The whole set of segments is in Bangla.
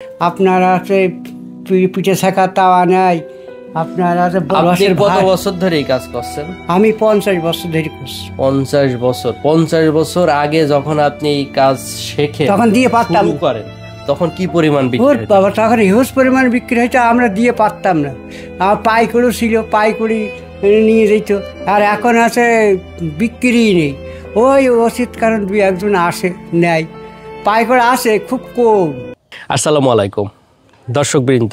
আপনার আছে পিঠে শেখা তাওয়া নাই। আপনার আছে কত বছর ধরে এই কাজ করছেন? আমি 50 বছর ধরে করছি। 50 বছর? 50 বছর আগে যখন আপনি এই কাজ শেখে তখন দিয়ে পারতাম করেন, তখন কি পরিমাণ বিক্রি হতো? বাবা তখন হিউজ পরিমাণ বিক্রি হইতো, আমরা দিয়ে পারতাম না। আর পাইকারিও ছিল, পাইকারি নিয়ে যেত। আর এখন আছে বিক্রি নেই, ওই ওষুধ কারণ 2-1 আসে নেয়, পাইকারি আসে খুব কম। আসসালামু আলাইকুম দর্শকবৃন্দ,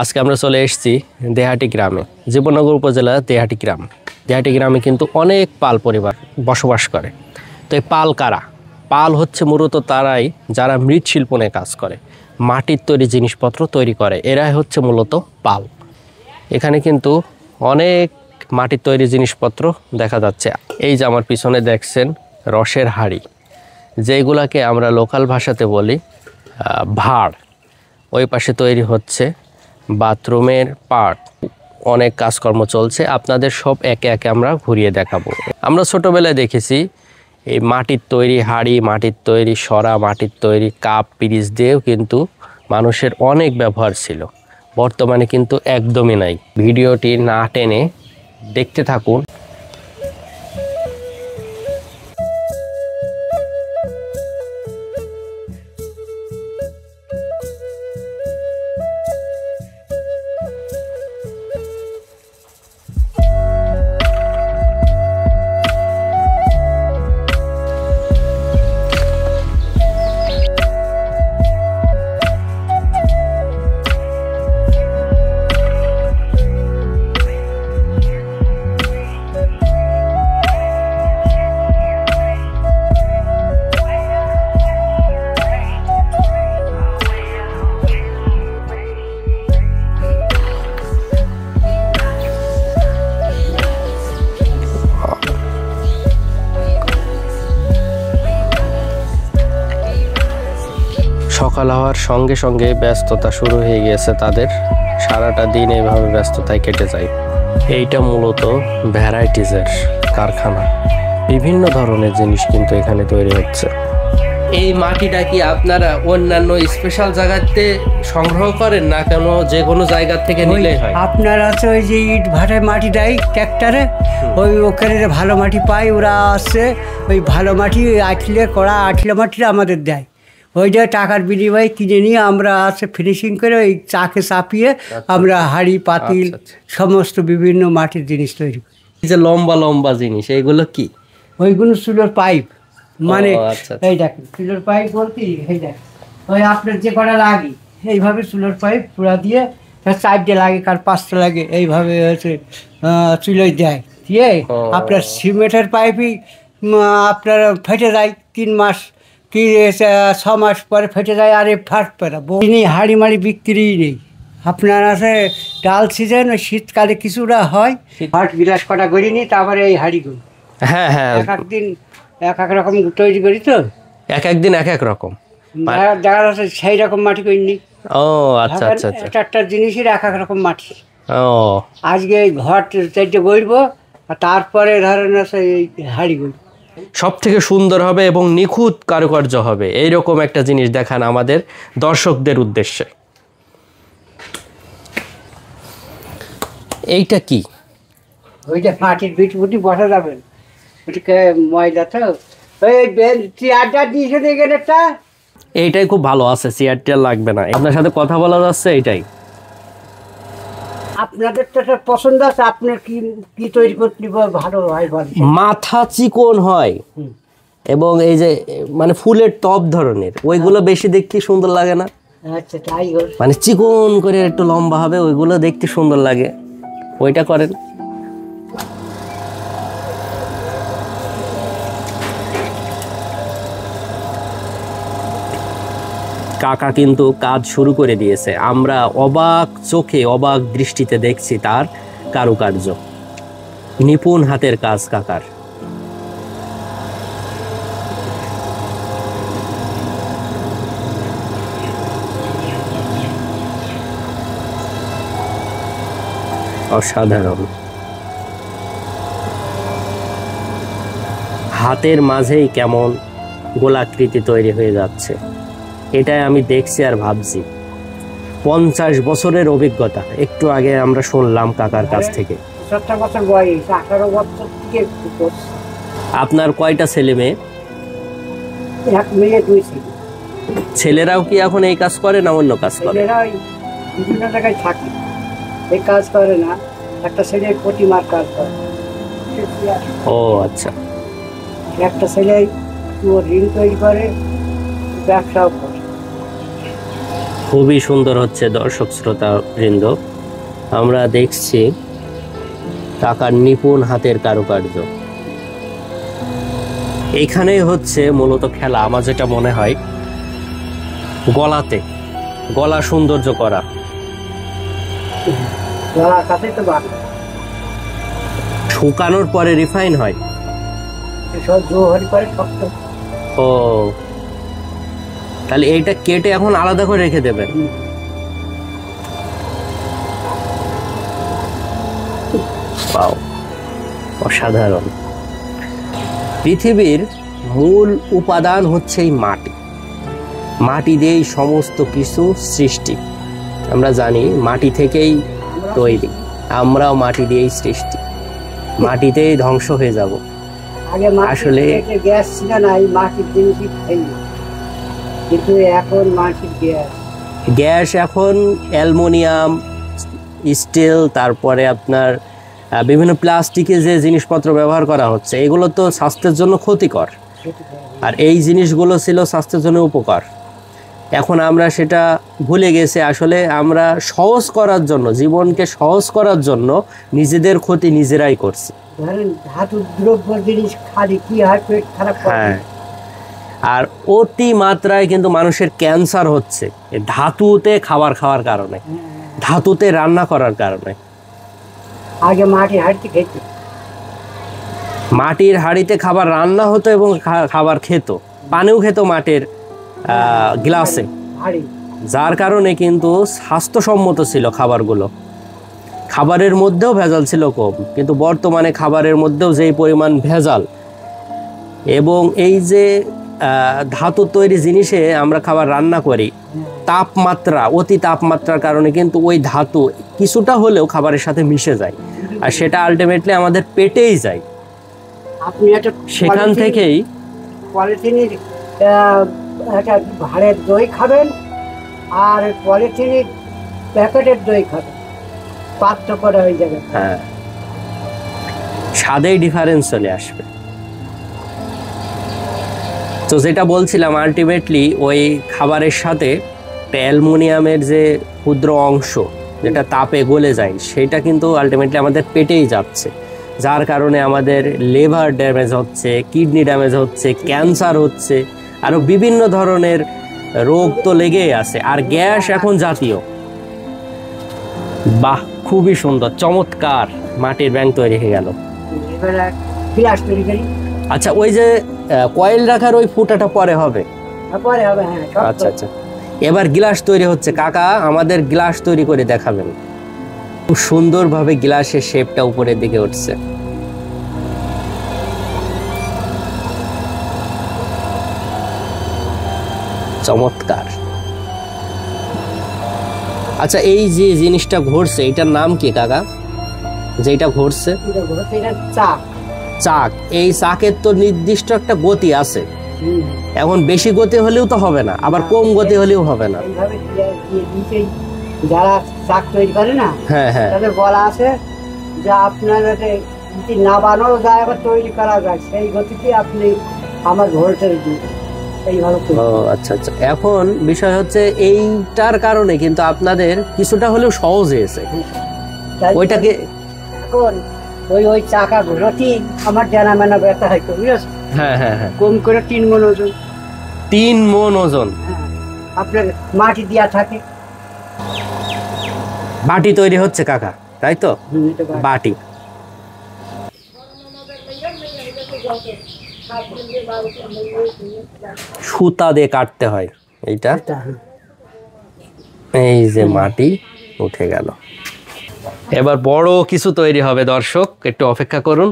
আজকে আমরা চলে এসেছি দেহাটি গ্রামে, জীবননগর উপজেলা দেহাটি গ্রাম। দেহাটি গ্রামে কিন্তু অনেক পাল পরিবার বসবাস করে। তো এই পাল কারা? পাল হচ্ছে মূলত তারাই যারা মৃৎশিল্প নিয়ে কাজ করে, মাটির তৈরি জিনিসপত্র তৈরি করে, এরাই হচ্ছে মূলত পাল। এখানে কিন্তু অনেক মাটির তৈরি জিনিসপত্র দেখা যাচ্ছে। এই যে আমার পিছনে দেখছেন রসের হাঁড়ি, যেগুলাকে আমরা লোকাল ভাষাতে বলি ভাড়। ওই পাশে তৈরি হচ্ছে বাথরুমের পার্ট। অনেক কাজকর্ম চলছে, আপনাদের সব একে একে আমরা ঘুরিয়ে দেখাবো। আমরা ছোটোবেলায় দেখেছি এই মাটির তৈরি হাঁড়ি, মাটির তৈরি সরা, মাটির তৈরি কাপ পিরিচ দিয়েও কিন্তু মানুষের অনেক ব্যবহার ছিল। বর্তমানে কিন্তু একদমই নাই। ভিডিওটি না টেনে দেখতে থাকুন। সকাল হওয়ার সঙ্গে সঙ্গে ব্যস্ততা শুরু হয়ে গিয়েছে তাদের। সারাটা দিন এইভাবে ব্যস্ততায় কেটে যায়। এইটা মূলত ভ্যারাইটিজের কারখানা, বিভিন্ন ধরনের জিনিস কিন্তু এখানে তৈরি হচ্ছে। এই মাটিটা কি আপনারা অন্যান্য স্পেশাল জায়গাতে সংগ্রহ করেন না কেন যে কোনো জায়গা থেকে নিলেই হয়? আপনার আছে ওই যে ইট ভাটায় মাটি দেয় ট্র্যাক্টরে, ওই ওখানে ভালো মাটি পাই, ওরা আসছে ওই ভালো মাটি আঠলে করা আঠলে মাটিটা আমাদের দেয়। ওইটা টাকার বিনিময়ে কিনে নিয়ে আমরা আছে ফিনিশিং করে ওই চাকে চাপিয়ে আমরা হাঁড়ি পাতিল সমস্ত বিভিন্ন মাটির জিনিস তৈরি করি। এই যে লম্বা লম্বা জিনিস এইগুলো কি? ওইগুলো চুলোর পাইপ, মানে এই দেখেন চুলোর পাইপ বলতে এই দেখেন ওই আপনার যে কটা লাগে এইভাবে চুলোর পাইপ পুরা দিয়ে 4টে লাগে, কার 5টা লাগে, এইভাবে হচ্ছে চুলোয় দেয় দিয়ে আপনার সিমেন্টের পাইপই আপনার ফেটে যায় 3 মাস কি 6 মাস পরে ফেটে যায়, আর ফাটবে না। হাঁড়ি মাড়ি বিক্রি নেই। আপনার আছে ডাল সিজন, ওই শীতকালে কিছুটা হয়, হাট বিলাস কটা করিনি, তারপরে এই হাঁড়িগুলো হ্যাঁ হ্যাঁ এক দিন এক এক রকম তৈরি করি, তো এক একদিন এক এক রকম দেখা যাচ্ছে সেই রকম মাটি করিনি। ও আচ্ছা আচ্ছা আচ্ছা, একটা জিনিসের এক এক রকম মাটি। ও আজকে এই ঘর 4টে গড়ব, আর তারপরে ধরেন আছে এই হাঁড়িগুলো সব থেকে সুন্দর হবে এবং নিখুঁত কারুকার্য হবে, এইরকম একটা জিনিস দেখান আমাদের দর্শকদের উদ্দেশ্যে। এইটা কি? ওইটা মাটির বিটবুটি বসা যাবেন, ওইটাকে ময়দা তো ওই চেয়ারটা দিয়েছে দেখেন একটা, এইটাই খুব ভালো আছে, চেয়ার টেয়ার লাগবে না, আপনার সাথে কথা বলা যাচ্ছে। এইটাই আপনাদের তো পছন্দ আছে, আপনার কি কি তৈরি করতে ভালো হয় বলেন? মাথা চিকন হয় এবং এই যে মানে ফুলের টপ ধরনের, ওইগুলো বেশি দেখতে সুন্দর লাগে না? আচ্ছা তাই, মানে চিকন করে একটু লম্বা হবে, ওইগুলো দেখতে সুন্দর লাগে, ওইটা করেন। কাকা কিন্তু কাজ শুরু করে দিয়েছে, আমরা অবাক চোখে অবাক দৃষ্টিতে দেখছি তার কারুকার্য, নিপুণ হাতের কাজ কাকার। অসাধারণ। হাতের মাঝেই কেমন গোলাকৃতি তৈরি হয়ে যাচ্ছে। এটাই আমি দেখছি আর ভাবছি 50 বছরের অভিজ্ঞতা। একটু আগে আমরা শুনলাম কাকার কাছ থেকে। 70 বছর বয়স, 18 বছর থেকে করছি। আপনার কয়টা ছেলে মেয়ে? এক মেয়ে, 2 ছেলে। ছেলেরাও কি এখন এই কাজ করে না অন্য কাজ করে? ছেলেরা বিভিন্ন জায়গায় থাকে, এই কাজ করে না। একটা ছেলে প্রতিমার কাজ করে। ও আচ্ছা। একটা ছেলে ঋণ তৈরি করে, ব্যবসাও করে। খুবই সুন্দর হচ্ছে দর্শক শ্রোতা বৃন্দ, আমরা দেখছি কাকার নিপুণ হাতের কারুকার্য। এইখানেই হচ্ছে মূলত খেলা। আমার যেটা মনে হয় গলাতে গলা সৌন্দর্য করা। গলার কাছে তো শুকানোর পরে রিফাইন হয়। সব জোহরি করে শক্ত। ও, তাহলে এইটা কেটে এখন আলাদা করে রেখে দেবেন। পাও, অসাধারণ। পৃথিবীর মূল উপাদান হচ্ছে এই মাটি। মাটি দিয়েই সমস্ত কিছু সৃষ্টি। আমরা জানি মাটি থেকেই তৈরি, আমরাও মাটি দিয়েই সৃষ্টি, মাটিতেই ধ্বংস হয়ে যাব। আসলে গ্যাস ছিল না, এই মাটির জিনিসই খাই, কিন্তু এখন মাটির গ্যাস এখন অ্যালুমিনিয়াম, স্টিল, তারপরে আপনার বিভিন্ন প্লাস্টিকে যে জিনিসপত্র ব্যবহার করা হচ্ছে, এগুলো তো স্বাস্থ্যের জন্য ক্ষতিকর, আর এই জিনিসগুলো ছিল স্বাস্থ্যের জন্য উপকার। এখন আমরা সেটা ভুলে গেছি। আসলে আমরা সহজ করার জন্য, জীবনকে সহজ করার জন্য নিজেদের ক্ষতি নিজেরাই করছি। ধাতু দ্রব্য জিনিস খালি কি হয়, পেট খারাপ। হ্যাঁ, আর অতি মাত্রায় কিন্তু মানুষের ক্যান্সার হচ্ছে ধাতুতে খাবার খাওয়ার কারণে, ধাতুতে রান্না করার কারণে। আগে মাটির হাঁড়িতে খেত, মাটির হাঁড়িতে খাবার রান্না হতো এবং খাবার খেত, পানিও খেত মাটির গ্লাসে, যার কারণে কিন্তু স্বাস্থ্যসম্মত ছিল খাবারগুলো। খাবারের মধ্যেও ভেজাল ছিল কম, কিন্তু বর্তমানে খাবারের মধ্যেও যেই পরিমাণ ভেজাল, এবং এই যে ধাতু তৈরি জিনিসে আমরা খাবার রান্না করি, তাপমাত্রা, অতি তাপমাত্রার কারণে কিন্তু ওই ধাতু কিছুটা হলেও খাবারের সাথে মিশে যায়, আর সেটা আলটিমেটলি আমাদের পেটেই যায়। আপনি একটা সেখান থেকেই পলিথিনের একটা ভাঁড়ের দই খাবেন আর পলিথিনের প্যাকেটের দই খাবেন, পার্থক্য হয়ে যাবে। হ্যাঁ, স্বাদেই ডিফারেন্স চলে আসবে। তো যেটা বলছিলাম, আলটিমেটলি ওই খাবারের সাথে অ্যালুমিনিয়ামের যে ক্ষুদ্র অংশ যেটা তাপে গলে যায়, সেটা কিন্তু আলটিমেটলি আমাদের পেটেই যাচ্ছে, যার কারণে আমাদের লিভার ড্যামেজ হচ্ছে, কিডনি ড্যামেজ হচ্ছে, ক্যান্সার হচ্ছে, আরও বিভিন্ন ধরনের রোগ তো লেগেই আছে। আর গ্যাস এখন জাতীয়। বাহ, খুবই সুন্দর, চমৎকার মাটির ব্যাংক তৈরি হয়ে গেল। আচ্ছা, ওই যে কয়েল রাখার ওই ফুটাটা পরে হবে? আচ্ছা আচ্ছা, এবার গ্লাস তৈরি হচ্ছে। কাকা আমাদের গ্লাস তৈরি করে দেখাবেন। খুব সুন্দরভাবে গ্লাসের শেপটা উপরের দিকে উঠছে। চমৎকার। আচ্ছা, এই যে জিনিসটা ঘুরছে, এটার নাম কি কাকা? যেটা ঘুরছে চাক। এই চাকের তো নির্দিষ্ট একটা গতি আছে। এখন বেশি গতি হলেও তো হবে না, আবার কম গতি হলেও হবে না। যারা চাক তৈরি করে না, হ্যাঁ হ্যাঁ, তাদের বলা আছে যে আপনার যদি না বানানো যায় আবার তৈরি করা যায়, সেই গতিতে আপনি আমার ভোল্টেজ দিন। ও আচ্ছা আচ্ছা। এখন বিষয় হচ্ছে এইটার কারণে কিন্তু আপনাদের কিছুটা হলেও সহজ হয়েছে। ওইটাকে এখন ওই চাকা ঘোরাটি আমার জানা মানা ব্যথা হয়, বুঝেছ? হ্যাঁ হ্যাঁ হ্যাঁ, কম করে 3 মণ ওজন। 3 মণ ওজন? হ্যাঁ, আপনার মাটি দেওয়া থাকে। বাটি তৈরি হচ্ছে কাকা, তাই তো? বাটি। সুতা দিয়ে কাটতে হয় এইটা। এই যে মাটি উঠে গেল, এবার বড় কিছু তৈরি হবে। দর্শক একটু অপেক্ষা করুন।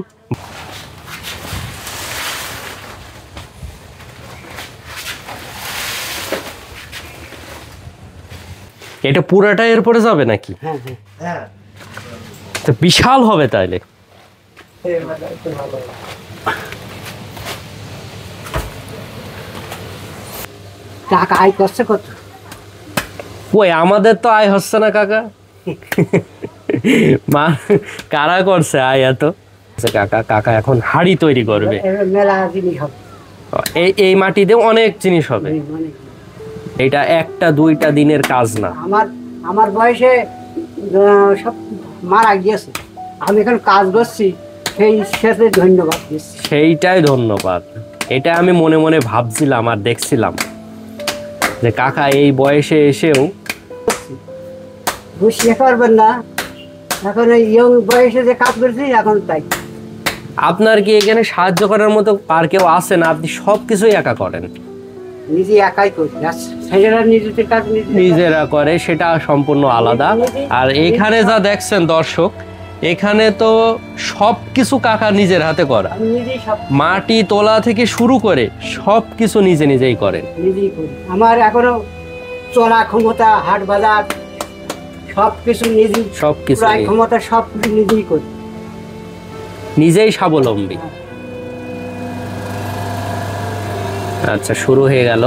এটা পুরাটা এরপরে যাবে নাকি? হ্যাঁ হ্যাঁ, তো বিশাল হবে তাইলে। টাকা আয় করছে কত? ওই আমাদের তো আয় হচ্ছে না কাকা। মা কারা করছে আয় এত? কাকা কাকা এখন হাড়ি তৈরি করবে, মেলা জিনিস হবে। এই মাটি দিয়ে অনেক জিনিস হবে। এটা একটা দুইটা দিনের কাজ না। আমার বয়সে সব মারা গিয়েছে, আমি এখন কাজ করছি, সেই সাথে ধন্যবাদ দিচ্ছি। সেইটাই ধন্যবাদ। এটা আমি মনে মনে ভাবছিলাম আর দেখছিলাম যে কাকা এই বয়সে এসেও বুঝতে পারবেন না, এখন এই ইয়ং বয়সে যে কাজ করছি এখন তাই। আপনার কি এখানে সাহায্য করার মতো আর কেউ আছে না? আপনি সবকিছুই একা করেন? নিজে একাই করি, নিজেরা করে, সেটা সম্পূর্ণ আলাদা। আর এখানে যা দেখছেন দর্শক, এখানে তো সবকিছু কাকা নিজের হাতে করা, মাটি তোলা থেকে শুরু করে সবকিছু নিজে নিজেই করেন। নিজেই করি। আমার এখনো চলা ক্ষমতা, হাট বাজার সবকিছু নিজেই, সবকিছু ক্ষমতা সবকিছু নিজেই করি, নিজেই স্বাবলম্বী। আচ্ছা, শুরু হয়ে গেল।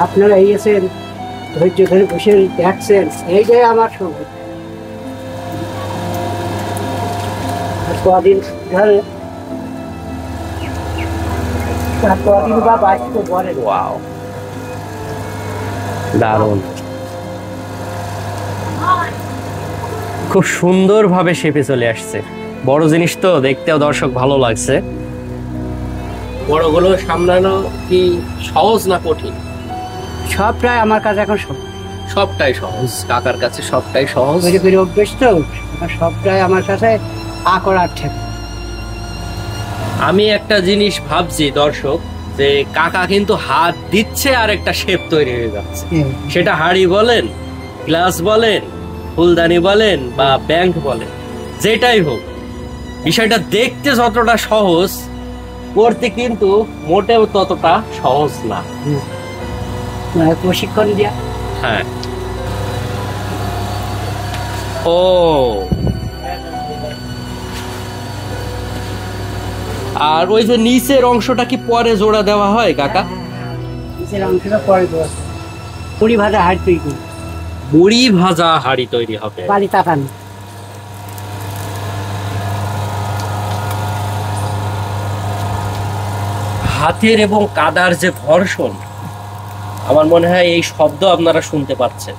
আপনারা এসেছেন, ধৈর্য ধরে বসে দেখছেন, এইটাই আমার সঙ্গে। কদিন ধরে কদিন বা বাঁচতে পারে। ওয়াও, দারুণ, খুব সুন্দর ভাবে শেপে চলে আসছে। বড় জিনিস তো, দেখতেও দর্শক ভালো লাগছে। বড়গুলো সামলানো কি সহজ না কঠিন? সবটাই আমার কাছে এখন সবটাই সহজ, কাকার কাছে সবটাই সহজ। অভ্যেস তো, সবটাই আমার কাছে আকড়ার ঠেক। আমি একটা জিনিস ভাবছি দর্শক, যে কাকা কিন্তু হাত দিচ্ছে আর একটা শেপ তৈরি হয়ে যাচ্ছে। সেটা হাড়ি বলেন, গ্লাস বলেন, ফুলদানি বলেন বা ব্যাংক বলেন, যেটাই হোক, বিষয়টা দেখতে যতটা সহজ, করতে কিন্তু মোটেও ততটা সহজ না। প্রশিক্ষণ দিয়া। হ্যাঁ। ও, আর ওই যে নিচের অংশটা কি পরে জোড়া দেওয়া হয় কাকা? নিচের অংশটা পরে দেওয়া, মুড়ি ভাজা হাড়ি তৈরি করি। মুড়ি ভাজা হাড়ি তৈরি হবে, বালি তাকানো। হাতের এবং কাদার যে ঘর্ষণ, আমার মনে হয় এই শব্দ আপনারা শুনতে পাচ্ছেন।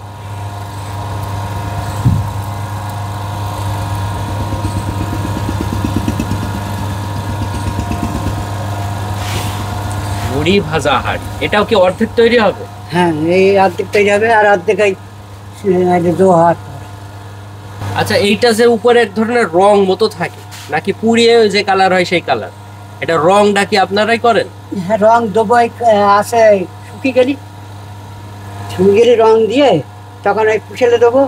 মুড়ি ভাজা হাড়ি, এটাও কি অর্ধেক তৈরি হবে? হ্যাঁ, এই অর্ধেক তৈরি হবে আর অর্ধেক জোহার। আচ্ছা, এইটা যে উপরে এক ধরনের রং মতো থাকে, নাকি পুড়িয়ে যে কালার হয় সেই কালার? এটা রংটা কি আপনারাই করেন? হ্যাঁ, রং দেবো আছে, শুকিয়ে গেলে রং দিয়ে তখন ওই পুষেলে দেবো,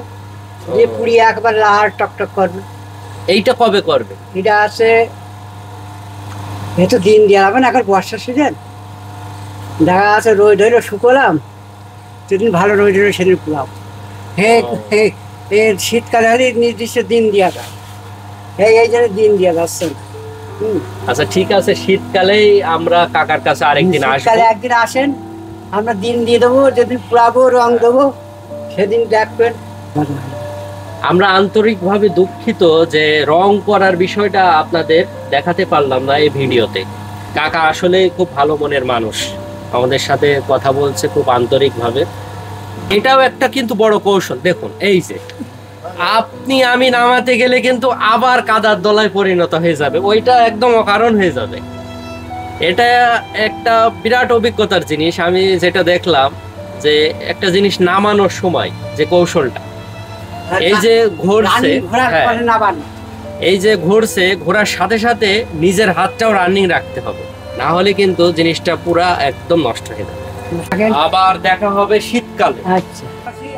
দিয়ে পুড়িয়ে একবার লাল টকটক করবে। এইটা কবে করবে? এটা আছে, এতো দিন দেওয়া হবে না, এখন বর্ষার সিজন, দেখা আছে রোদ ধরে শুকোলাম, যেদিন ভালো রোদ ধরে সেদিন পুরাও। শীতকালে হলে নির্দিষ্ট দিন দেওয়া যায়, এই জন্য দিন দেওয়া যাচ্ছে না। আচ্ছা ঠিক আছে, শীতকালেই আমরা কাকার কাছে আরেকদিন আসবো। একদিন আসেন, আমরা দিন দিয়ে দেবো, যেদিন পুরাবো রং দেবো সেদিন দেখবেন। আমরা আন্তরিকভাবে দুঃখিত যে রং করার বিষয়টা আপনাদের দেখাতে পারলাম না এই ভিডিওতে। কাকা আসলে খুব ভালো মনের মানুষ, আমাদের সাথে কথা বলছে খুব আন্তরিকভাবে। এটাও একটা কিন্তু বড় কৌশল। দেখুন, এই যে আপনি আমি নামাতে গেলে কিন্তু আবার কাদার দলায় পরিণত হয়ে যাবে, ওইটা একদম অকারণ হয়ে যাবে। এটা একটা বিরাট অভিজ্ঞতার জিনিস। আমি যেটা দেখলাম যে একটা জিনিস নামানোর সময় যে কৌশলটা, এই যে ঘুরছে, এই যে ঘুরছে, ঘোরার সাথে সাথে নিজের হাতটাও রানিং রাখতে হবে, না হলে কিন্তু জিনিসটা পুরা একদম নষ্ট হয়ে যাবে। আবার দেখা হবে শীতকালে। আচ্ছা,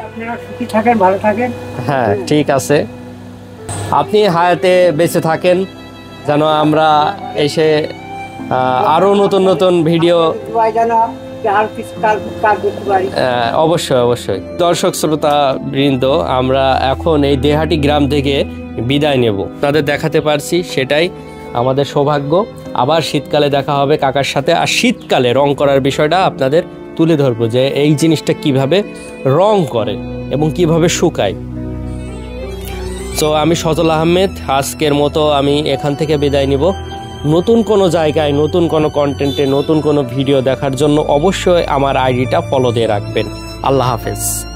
আপনারা সুখী থাকেন, ভালো থাকেন। হ্যাঁ, ঠিক আছে, আপনি হায়াতে বেঁচে থাকেন, যেন আমরা এসে আরো নতুন নতুন ভিডিও যেন আর কিছু কাজ করতে পারি। অবশ্যই অবশ্যই। দর্শক শ্রোতা বৃন্দ, আমরা এখন এই দেহাটি গ্রাম থেকে বিদায় নেব। তাদের দেখাতে পারছি সেটাই আমাদের সৌভাগ্য। আবার শীতকালে দেখা হবে কাকার সাথে। আর শীতকালে রং করার বিষয়টা আপনাদের তুলে ধরবো, যে এই জিনিসটা কিভাবে রং করে এবং কিভাবে শুকায়। তো আমি সজল আহমেদ, আজকের মতো আমি এখান থেকে বিদায় নিব। নতুন কোনো জায়গায়, নতুন কোনো কন্টেন্টে, নতুন কোনো ভিডিও দেখার জন্য অবশ্যই আমার আইডিটা ফলো দিয়ে রাখবেন। আল্লাহ হাফেজ।